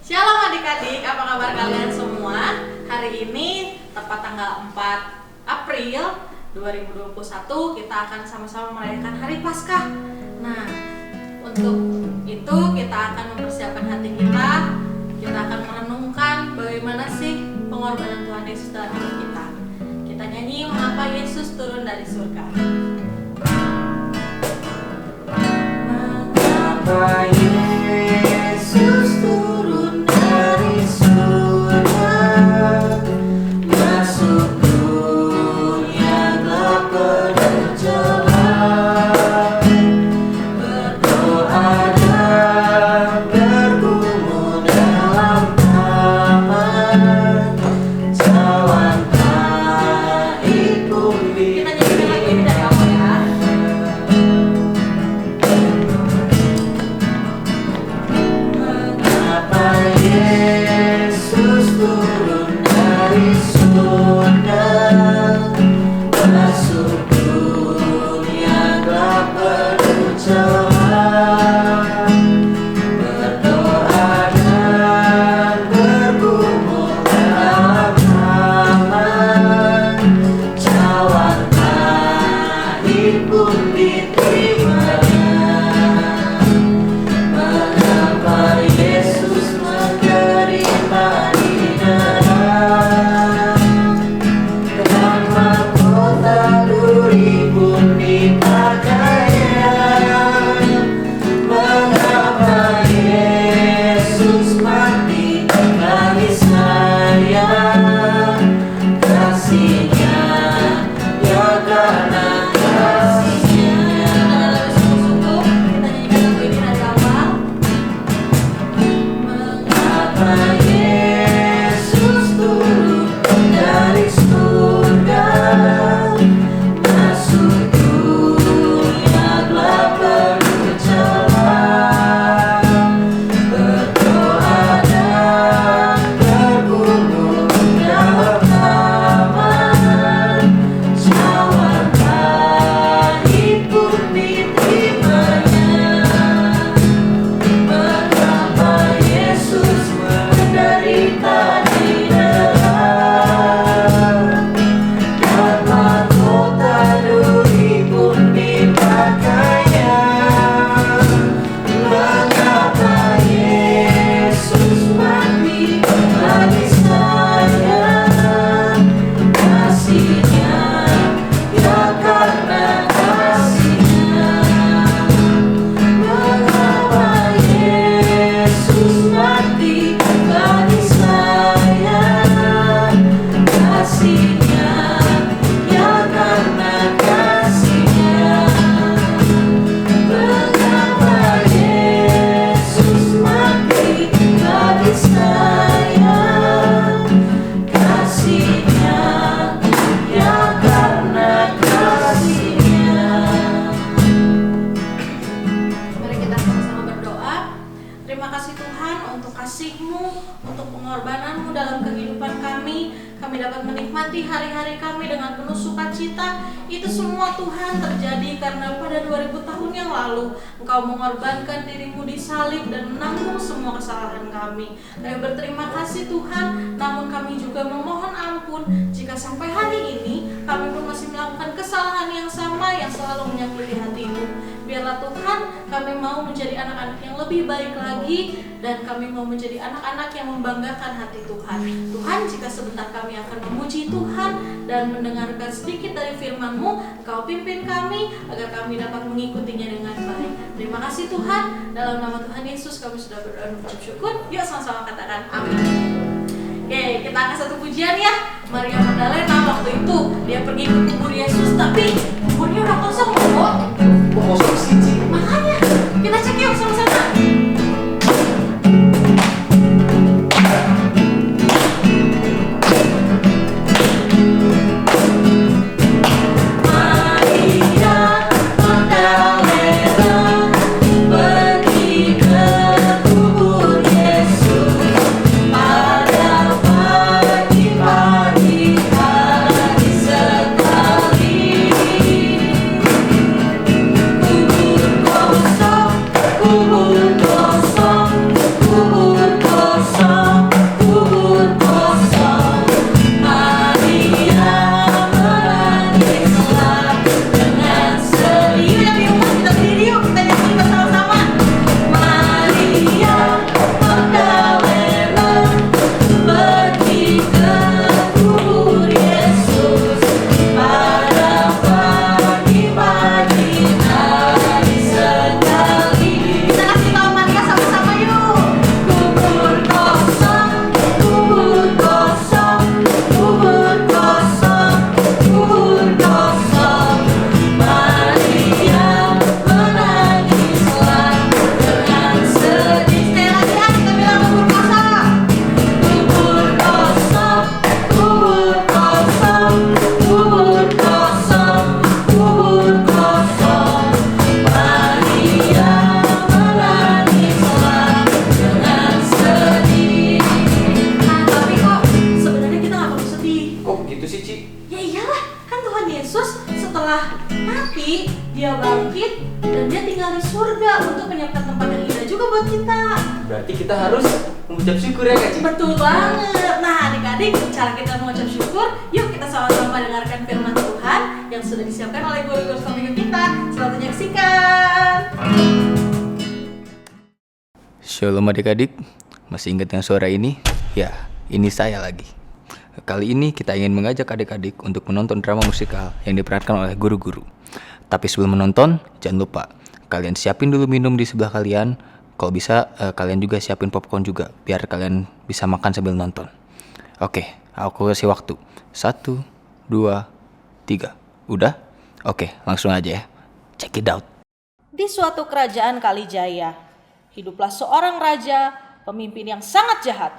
Shalom adik-adik, apa kabar kalian semua? Hari ini tepat tanggal 4 April 2021 kita akan sama-sama merayakan Hari Paskah. Nah, untuk itu kita akan mempersiapkan hati kita. Kita akan merenungkan bagaimana sih pengorbanan Tuhan Yesus dalam hidup kita. Kita nyanyi mengapa Yesus turun dari surga. Mengapa Yesus turun dari surga, masuk dunia gelap penuh celah, berdoa dan bergumul dalam kamar, cawan naik bumi. Kita nyanyikan lagi ini dari awal ya. Yesus turun dari surga, masuk dunia gelap penuh celah, berdoa dan bergumul dalam kamar, cawan naik pun diterimanya. Mengapa Yesus menderita di dalam, dan mahkota duri pun dipakainya? Mengapa Yesus mati bagi saya? Kasihnya, ya karena kasihnya. Sungguh-sungguh kita nyanyikan lagu ini dari awal. Mengapa Yesus turun dari surga, masuk dunia gelap penuh celah, berdoa dan bergumul dalam kamar, cawan naik pun diterimanya. Mengapa Yesus menderita di dalam, dan mahkota duri pun dipakainya? Mengapa Yesus mati bagi saya? Kasihnya, ya karena kasihnya. Mengapa Yesus mati bagi saya? Kasihnya, ya karena kasihnya. Mengapa Yesus mati bagi saya? Kasihnya, ya karena kasihnya. Mari kita sama-sama berdoa. Terima kasih Tuhan untuk kasih-Mu, untuk pengorbanan-Mu dalam kehidupan kami. Kami dapat menikmati hari-hari kami dengan penuh sukacita. Itu semua Tuhan terjadi karena pada 2000 tahun yang lalu Engkau mengorbankan diri-Mu di salib dan menanggung semua kesalahan kami. Kami berterima kasih Tuhan, namun kami juga memohon ampun jika sampai hari ini kami pun masih melakukan kesalahan yang sama yang selalu menyakiti hati-Mu. Biarlah Tuhan, kami mau menjadi anak-anak yang lebih baik lagi, dan kami mau menjadi anak-anak yang membanggakan hati Tuhan. Tuhan, jika sebentar kami akan memuji Tuhan dan mendengarkan sedikit dari firman-Mu, Engkau pimpin kami agar kami dapat mengikutinya dengan baik. Terima kasih Tuhan, dalam nama Tuhan Yesus kami sudah berdoa dan mengucap syukur. Yuk sama-sama katakan amin. Oke, kita angkat satu pujian ya. Maria Magdalena waktu itu dia pergi ke kubur Yesus, tapi kuburnya udah kosong loh. Kosong sih. Makanya kita cek yuk sama-sama. Maria Magdalena pergi ke kubur Yesus pada pagi-pagi hari sekali. Kubur kosong, kubur Berarti kita harus mengucap syukur ya Kak Ci? Betul banget. Nah adik-adik, cara kita mengucap syukur, yuk kita sama-sama dengarkan firman Tuhan yang sudah disiapkan oleh guru-guru minggu kita. Selamat menyaksikan. Shalom adik-adik, masih ingat yang suara ini? Ya, ini saya lagi. Kali ini kita ingin mengajak adik-adik untuk menonton drama musikal yang diperankan oleh guru-guru. Tapi sebelum menonton, jangan lupa kalian siapin dulu minum di sebelah kalian. Kalau bisa, kalian juga siapin popcorn juga, biar kalian bisa makan sambil nonton. Oke, aku kasih waktu. 1, 2, 3. Udah? Oke, langsung aja ya. Check it out. Di suatu kerajaan Kalijaya, hiduplah seorang raja, pemimpin yang sangat jahat.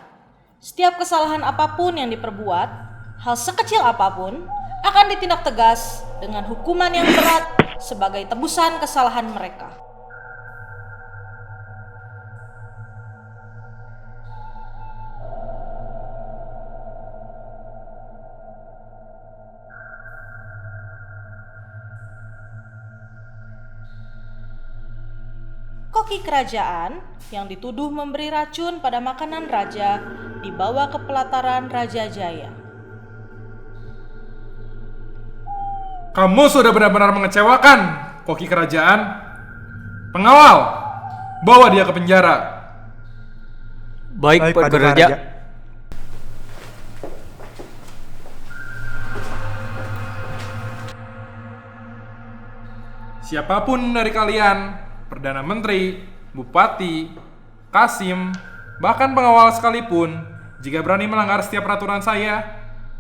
Setiap kesalahan apapun yang diperbuat, hal sekecil apapun, akan ditindak tegas dengan hukuman yang berat sebagai tebusan kesalahan mereka. Koki kerajaan yang dituduh memberi racun pada makanan raja dibawa ke pelataran Raja Jaya. Kamu sudah benar-benar mengecewakan, koki kerajaan. Pengawal, bawa dia ke penjara. Baik Pak Raja. Siapapun dari kalian, Perdana Menteri, Bupati, Kasim, bahkan pengawal sekalipun, jika berani melanggar setiap peraturan saya,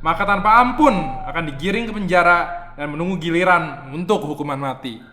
maka tanpa ampun akan digiring ke penjara dan menunggu giliran untuk hukuman mati.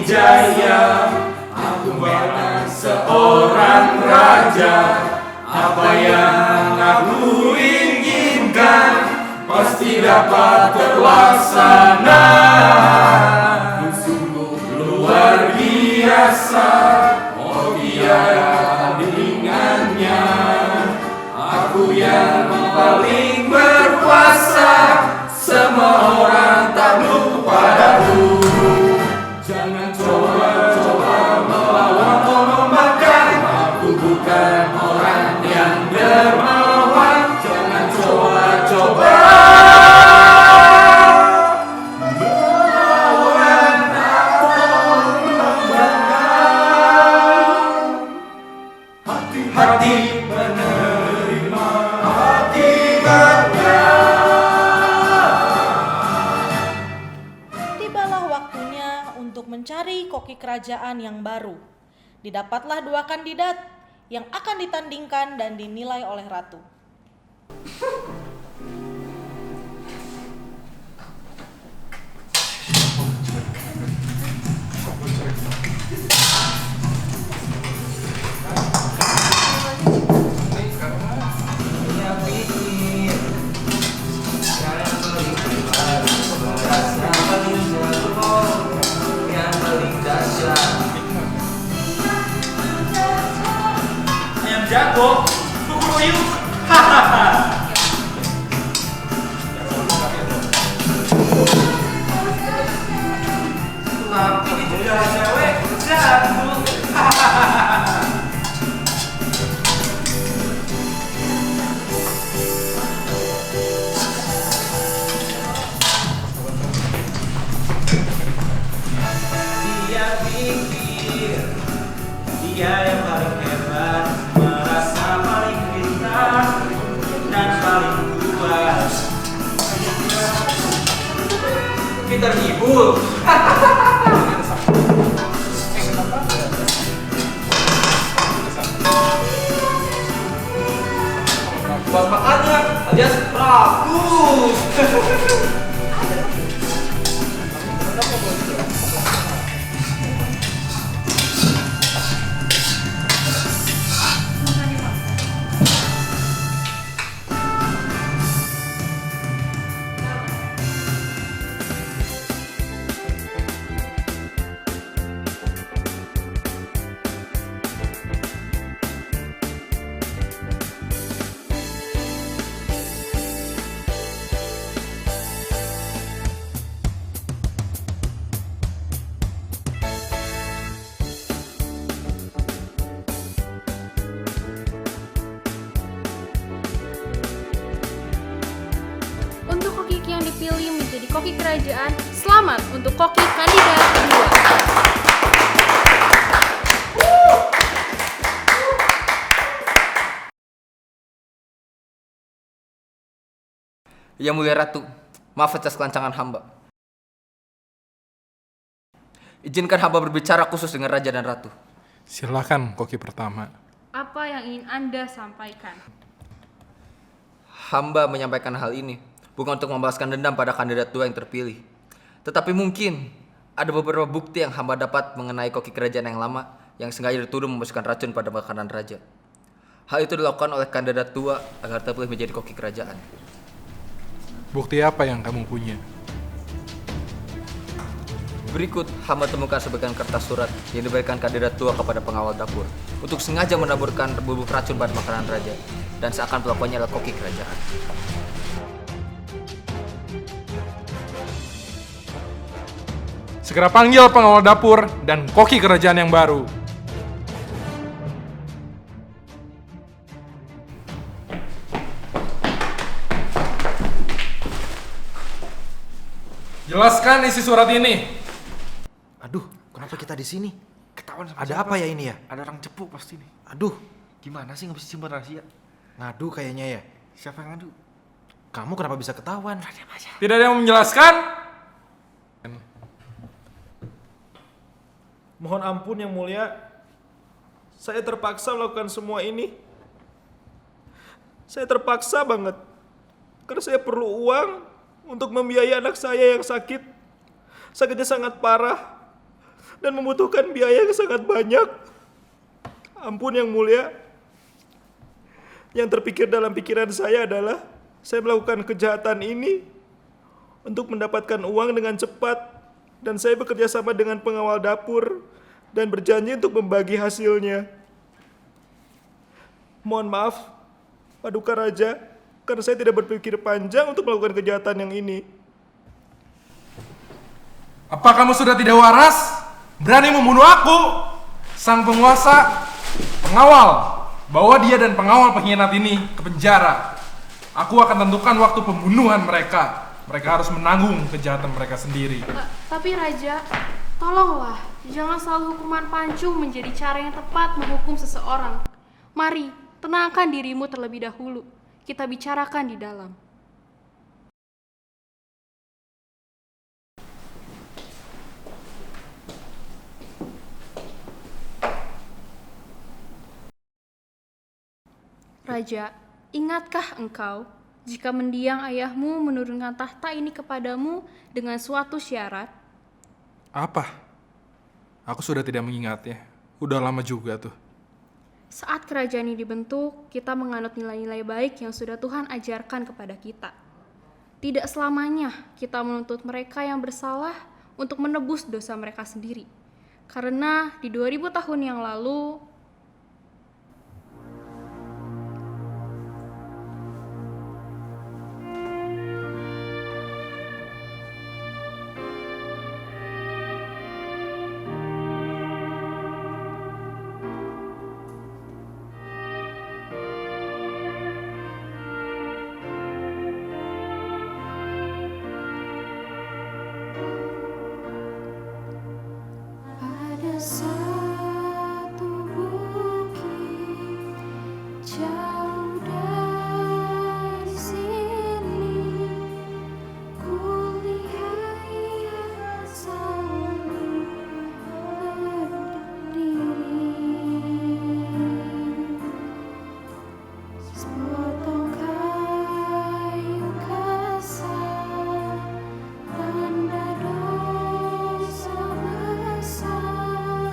Jaya, aku bukan seorang raja. Apa yang aku inginkan pasti dapat terlaksana. Sungguh luar biasa, oh tiada tandingannya. Aku yang paling berkuasa, semua orang takluk padaku. Jangan coba-coba melawan melemahkan. Aku bukan orang yang dermawan. Jangan coba-coba melawan atau membangkang. Hati-hati menerima akibatnya. Tibalah waktunya untuk mencari koki kerajaan yang baru. Didapatlah 2 kandidat yang akan ditandingkan dan dinilai oleh ratu. Ayam jago, yuk. Tapi juga cewek jago. Dia pikir dia yang paling hebat, merasa paling pintar dan paling kuat. Kita terhibur. Buat makannya alias bagus. koki kerajaan, selamat untuk koki kandidat 2. Yang Mulia Ratu, maaf atas kelancangan hamba. Izinkan hamba berbicara khusus dengan Raja dan Ratu. Silakan koki pertama. Apa yang ingin Anda sampaikan? Hamba menyampaikan hal ini bukan untuk membalaskan dendam pada kandidat 2 yang terpilih. Tetapi mungkin ada beberapa bukti yang hamba dapat mengenai koki kerajaan yang lama yang sengaja dituduh memasukkan racun pada makanan raja. Hal itu dilakukan oleh kandidat 2 agar terpilih menjadi koki kerajaan. Bukti apa yang kamu punya? Berikut hamba temukan sebagian kertas surat yang diberikan kandidat 2 kepada pengawal dapur untuk sengaja menaburkan bubuk racun pada makanan raja dan seakan pelakunya adalah koki kerajaan. Segera panggil pengawal dapur dan koki kerajaan yang baru. Jelaskan isi surat ini. Aduh, kenapa kita di sini? Ketahuan sama Ada siapa? apa ya ini ya? Ada orang cepu pasti nih. Aduh, Gimana sih nggak bisa simpan rahasia? ngadu kayaknya ya. Siapa yang ngadu? Kamu kenapa bisa ketahuan? Tidak ada yang menjelaskan? Mohon ampun yang mulia, saya terpaksa melakukan semua ini. Saya terpaksa banget, karena saya perlu uang untuk membiayai anak saya yang sakit. Sakitnya sangat parah dan membutuhkan biaya yang sangat banyak. Ampun yang mulia. Yang terpikir dalam pikiran saya adalah saya melakukan kejahatan ini untuk mendapatkan uang dengan cepat, dan saya bekerja sama dengan pengawal dapur dan berjanji untuk membagi hasilnya. Mohon maaf, Paduka Raja, karena saya tidak berpikir panjang untuk melakukan kejahatan yang ini. Apa kamu sudah tidak waras? Berani membunuh aku? Sang penguasa, pengawal, bawa dia dan pengawal pengkhianat ini ke penjara. Aku akan tentukan waktu pembunuhan mereka. Mereka harus menanggung kejahatan mereka sendiri. Tapi Raja, tolonglah, jangan selalu hukuman pancung menjadi cara yang tepat menghukum seseorang. Mari, tenangkan dirimu terlebih dahulu. Kita bicarakan di dalam. Raja, ingatkah engkau jika mendiang ayahmu menurunkan tahta ini kepadamu dengan suatu syarat? Apa? Aku sudah tidak mengingatnya. Udah lama juga tuh. Saat kerajaan ini dibentuk, kita menganut nilai-nilai baik yang sudah Tuhan ajarkan kepada kita. Tidak selamanya kita menuntut mereka yang bersalah untuk menebus dosa mereka sendiri. Karena di 2000 tahun yang lalu, ada satu bukit jauh dari sini, kulihat ia selalu berdiri. Sepotong kayu kasar, tanda dosa besar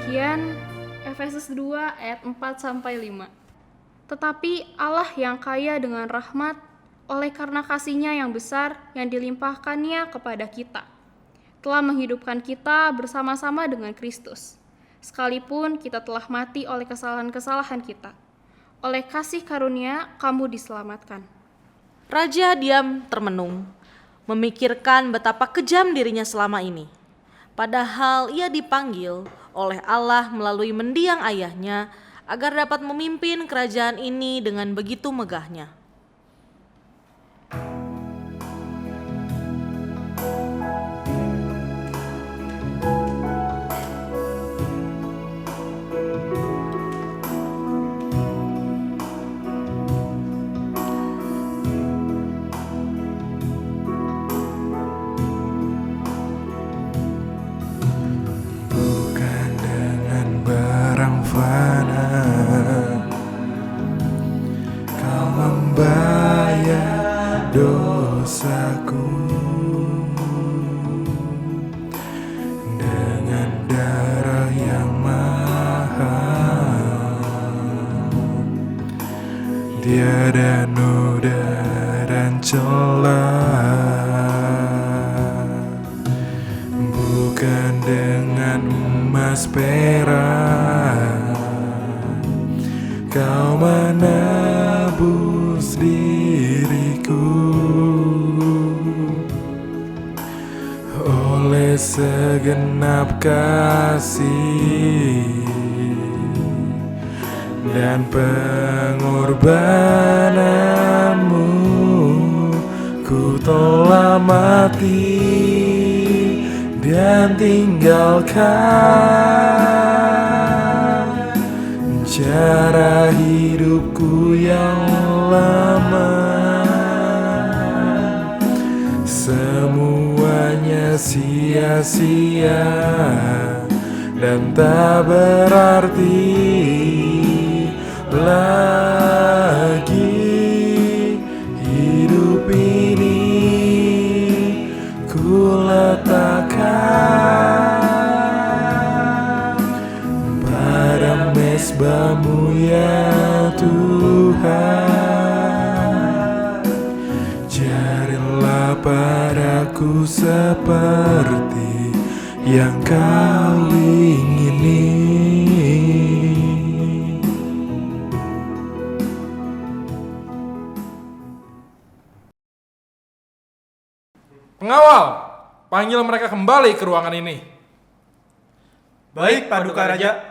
Demikian Efesus 2 ayat 4-5. Tetapi Allah yang kaya dengan rahmat, oleh karena kasih-Nya yang besar yang dilimpahkannya kepada kita, telah menghidupkan kita bersama-sama dengan Kristus. Sekalipun kita telah mati oleh kesalahan-kesalahan kita, oleh kasih karunia kamu diselamatkan. Raja diam termenung, memikirkan betapa kejam dirinya selama ini. Padahal ia dipanggil oleh Allah melalui mendiang ayahnya agar dapat memimpin kerajaan ini dengan begitu megahnya. Bukan dengan barang fana Kau membayar dosaku, dengan darah yang mahal, tiada noda dan celah. Bukan dengan emas perak Kau menebus diriku, oleh segenap kasih dan pengorbananmu, ku telah mati dan tinggalkan cara hidupku yang lama. Semuanya sia-sia dan tak berarti lagi. Hidup ini ku letakkan pada mezbamu ya Tuhan. Jadilah padaku seperti yang kau ingini. Pengawal, panggil mereka kembali ke ruangan ini. Baik, Paduka Raja.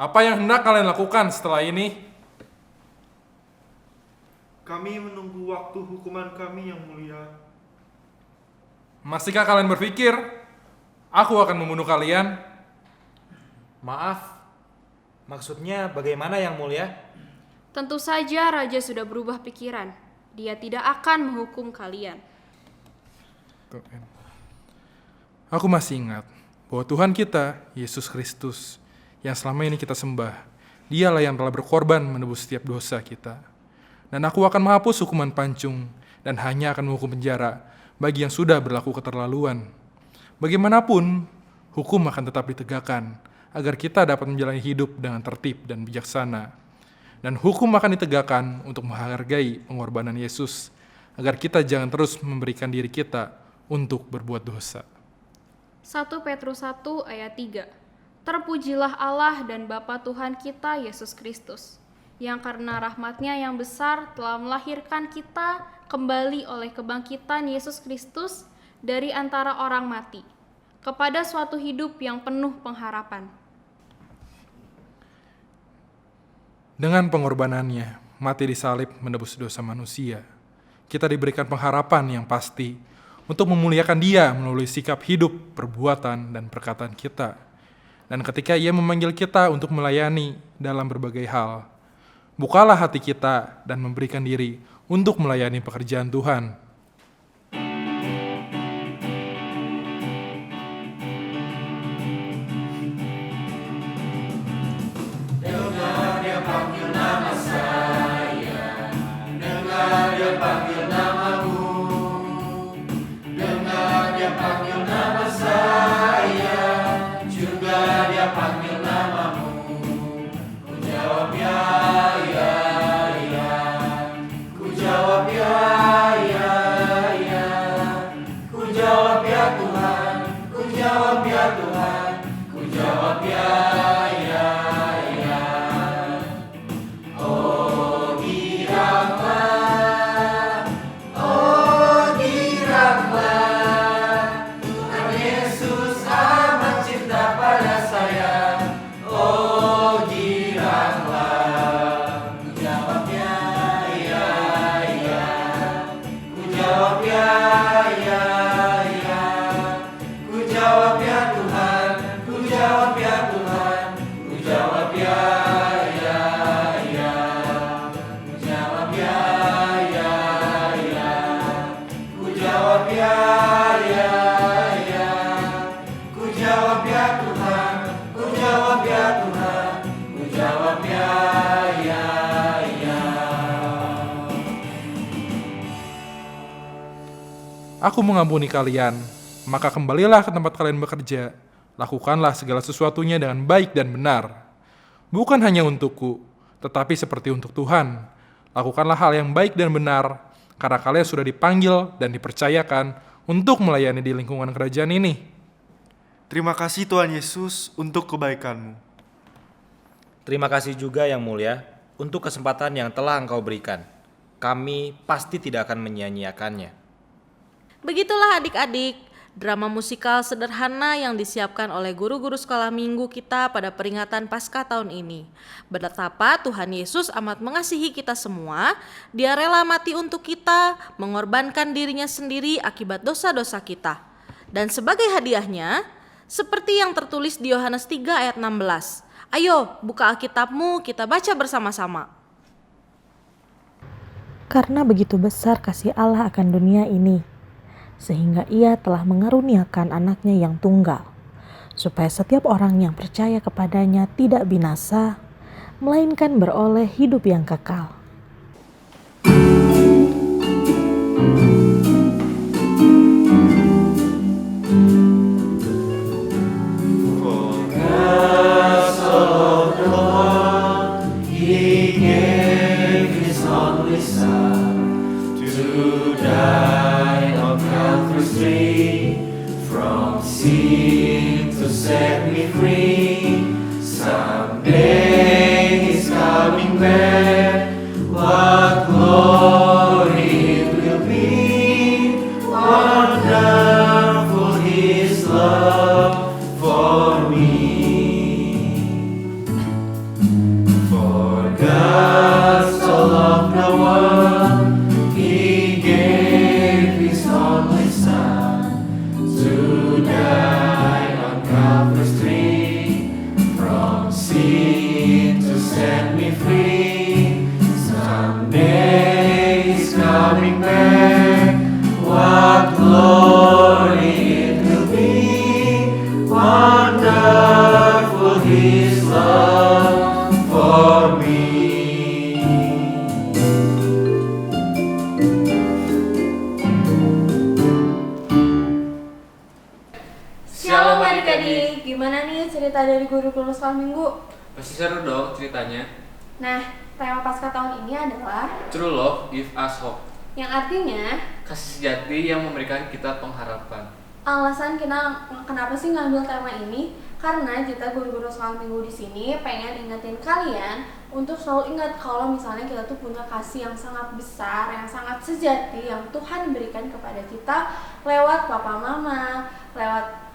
Apa yang hendak kalian lakukan setelah ini? Kami menunggu waktu hukuman kami yang mulia. Masihkah kalian berpikir aku akan membunuh kalian? Maaf, maksudnya bagaimana yang mulia? Tentu saja Raja sudah berubah pikiran. Dia tidak akan menghukum kalian. Aku masih ingat bahwa Tuhan kita, Yesus Kristus, yang selama ini kita sembah, Dialah yang telah berkorban menebus setiap dosa kita. Dan aku akan menghapus hukuman pancung dan hanya akan menghukum penjara bagi yang sudah berlaku keterlaluan. Bagaimanapun, hukum akan tetap ditegakkan agar kita dapat menjalani hidup dengan tertib dan bijaksana. Dan hukum akan ditegakkan untuk menghargai pengorbanan Yesus agar kita jangan terus memberikan diri kita untuk berbuat dosa. 1 Petrus 1 ayat 3. Terpujilah Allah dan Bapa Tuhan kita Yesus Kristus, yang karena rahmat-Nya yang besar telah melahirkan kita kembali oleh kebangkitan Yesus Kristus dari antara orang mati, kepada suatu hidup yang penuh pengharapan. Dengan pengorbanannya, mati di salib menebus dosa manusia, kita diberikan pengharapan yang pasti untuk memuliakan Dia melalui sikap hidup, perbuatan, dan perkataan kita. Dan ketika Ia memanggil kita untuk melayani dalam berbagai hal, bukalah hati kita dan memberikan diri untuk melayani pekerjaan Tuhan. Aku mengampuni kalian, maka kembalilah ke tempat kalian bekerja. Lakukanlah segala sesuatunya dengan baik dan benar. Bukan hanya untukku, tetapi seperti untuk Tuhan. Lakukanlah hal yang baik dan benar, karena kalian sudah dipanggil dan dipercayakan untuk melayani di lingkungan kerajaan ini. Terima kasih Tuhan Yesus untuk kebaikan-Mu. Terima kasih juga Yang Mulia untuk kesempatan yang telah Engkau berikan. Kami pasti tidak akan menyia-nyiakannya. Begitulah adik-adik, drama musikal sederhana yang disiapkan oleh guru-guru sekolah minggu kita pada peringatan Paskah tahun ini. Betapa Tuhan Yesus amat mengasihi kita semua, Dia rela mati untuk kita, mengorbankan dirinya sendiri akibat dosa-dosa kita. Dan sebagai hadiahnya, seperti yang tertulis di Yohanes 3 ayat 16. Ayo, buka Alkitabmu, kita baca bersama-sama. Karena begitu besar kasih Allah akan dunia ini, sehingga Ia telah mengaruniakan anaknya yang tunggal, supaya setiap orang yang percaya kepadanya tidak binasa, melainkan beroleh hidup yang kekal. Shalom adik-adik, gimana nih cerita dari guru-guru sekolah minggu? Pasti seru dong ceritanya. Nah, tema Paskah tahun ini adalah True love give us hope. yang artinya Kasih sejati yang memberikan kita pengharapan. alasan kita kenapa sih ngambil tema ini? Karena kita guru-guru sekolah minggu di sini pengen ingetin kalian untuk selalu ingat kalau misalnya kita tuh punya kasih yang sangat besar, yang sangat sejati yang Tuhan berikan kepada kita lewat papa mama, lewat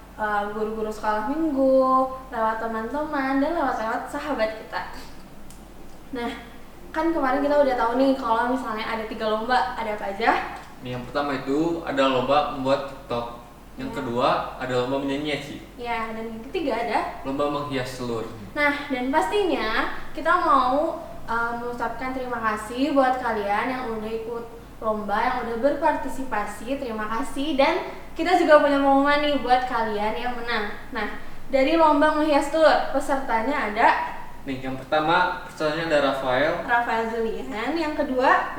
guru-guru sekolah minggu, lewat teman-teman, dan lewat sahabat kita. Nah, kan kemarin kita udah tahu nih kalau misalnya ada 3 lomba, ada apa aja? Yang pertama itu ada lomba membuat TikTok. Yang kedua ada lomba menyanyi sih. Ya, dan yang ketiga ada Lomba menghias telur. Nah, dan pastinya kita mau mengucapkan terima kasih buat kalian yang udah ikut lomba, yang udah berpartisipasi. Terima kasih, dan kita juga punya pengumuman nih buat kalian yang menang. Nah, dari lomba menghias telur, pesertanya ada Nih, yang pertama pesertanya ada Rafael Julian, yang kedua,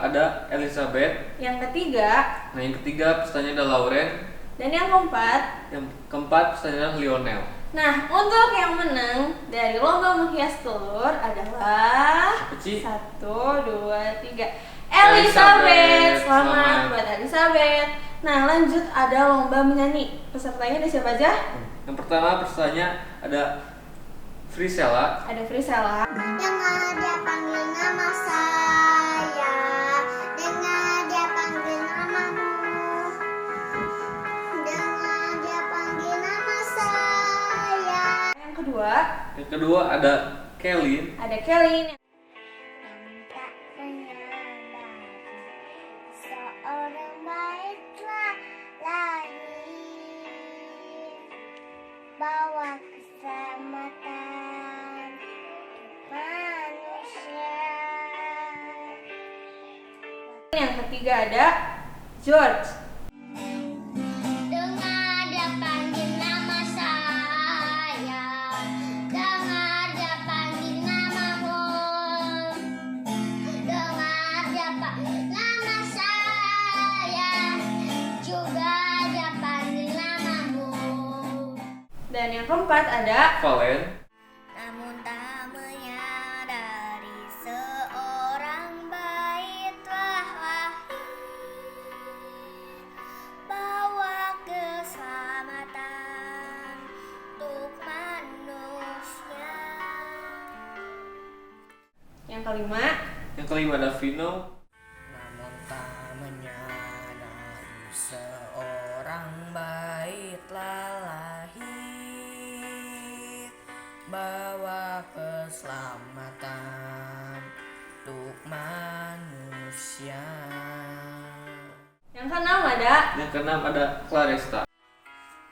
ada Elizabeth, yang ketiga, nah yang ketiga pesertanya ada Lauren, dan yang keempat. yang keempat pesertanya ada Lionel. Nah, untuk yang menang dari lomba menghias telur adalah Apa sih? 1, 2, 3 Elizabeth. Selamat buat Elizabeth. Nah, lanjut ada lomba menyanyi. Pesertanya ada siapa aja? Yang pertama pesertanya ada Frisella. Ada Frisella. Dengar dia panggil nama saya, dengar dia panggil namamu, dengar dia panggil nama saya. Yang kedua ada Kelly. Ada Kelly. Tak menyadari seorang baiklah lahir, bawa keselamatan manusia. Yang ketiga ada George. Dengar dia panggil nama saya, dengar dia panggil namamu, dengar dia panggil nama saya, juga dia panggil namamu. Dan yang keempat ada Valen. Namun tak menyadari seorang bayi telah lahir, bawa keselamatan untuk manusia. yang kelima. Yang kelima ada Vino. Namun tak menyadari seorang bayi telah lahir, bawa keselamatan untuk manusia. Yang keenam ada Yang keenam ada Claresta.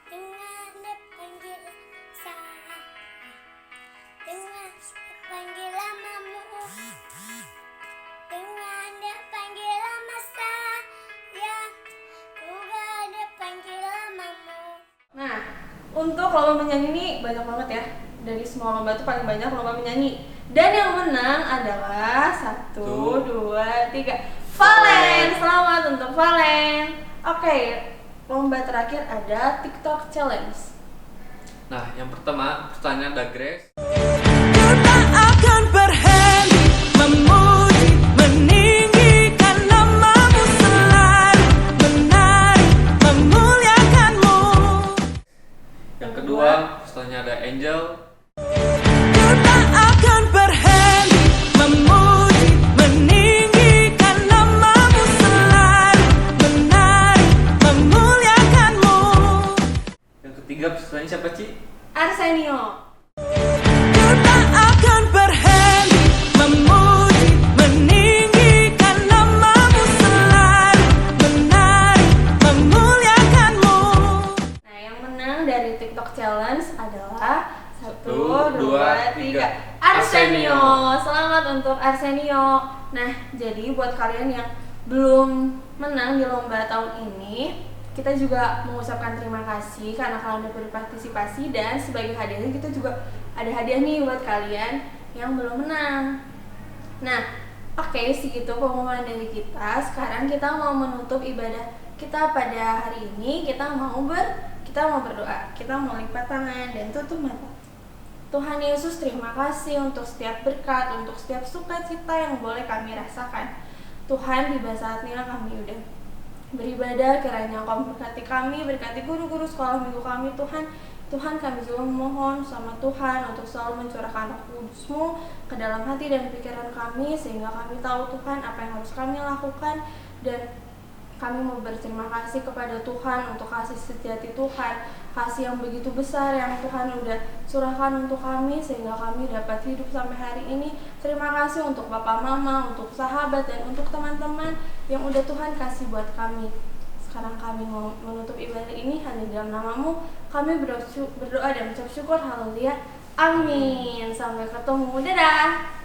Dengar dia panggil saya, dengar dia panggil namamu, dengar dia panggil nama saya, juga dia panggil namamu. Nah, untuk lomba menyanyi ini banyak banget ya. Dari semua lomba itu paling banyak lomba menyanyi. Dan yang menang adalah 1, 2, 3 Valen. Selamat untuk Valen. Oke, lomba terakhir ada TikTok Challenge. Nah, yang pertama pesertanya ada Grace. Akan berhenti memuji, meninggikan namamu, selalu menari, memuliakanmu. Yang kedua pesertanya ada Angel. Kita akan berhenti memuji, meninggikan namamu, selalu menari, memuliakanmu. Yang ketiga pesertanya siapa, Ci? Arsenio. Kita akan berhenti memuji, meninggikan namamu, selalu menari, memuliakanmu. Nah, yang menang dari TikTok Challenge adalah 1, 2, 2, 3 3 Arsenio. Selamat untuk Arsenio. Nah, jadi buat kalian yang belum menang di lomba tahun ini, kita juga mengucapkan terima kasih karena kalian udah berpartisipasi, dan sebagai hadiahnya kita juga ada hadiah nih buat kalian yang belum menang. Nah, oke, segitu pengumuman dari kita. Sekarang kita mau menutup ibadah kita pada hari ini. Kita mau berdoa. Kita mau lipat tangan dan tutup mata. Tuhan Yesus, terima kasih untuk setiap berkat, untuk setiap sukacita yang boleh kami rasakan. Tuhan, tiba saatnya kami udah beribadah, kiranya Engkau memberkati kami, berkati guru-guru sekolah minggu kami. Tuhan, kami juga memohon sama Tuhan untuk selalu mencurahkan Roh Kudus-Mu ke dalam hati dan pikiran kami, sehingga kami tahu Tuhan apa yang harus kami lakukan, dan kami mau berterima kasih kepada Tuhan untuk kasih sejati Tuhan, kasih yang begitu besar yang Tuhan udah curahkan untuk kami sehingga kami dapat hidup sampai hari ini. Terima kasih untuk Bapak Mama, untuk sahabat, dan untuk teman-teman yang udah Tuhan kasih buat kami. Sekarang kami mau menutup ibadah ini hanya dalam namamu. Kami berdoa dan mengucap syukur. Haleluya. Amin. Sampai ketemu. Dadah.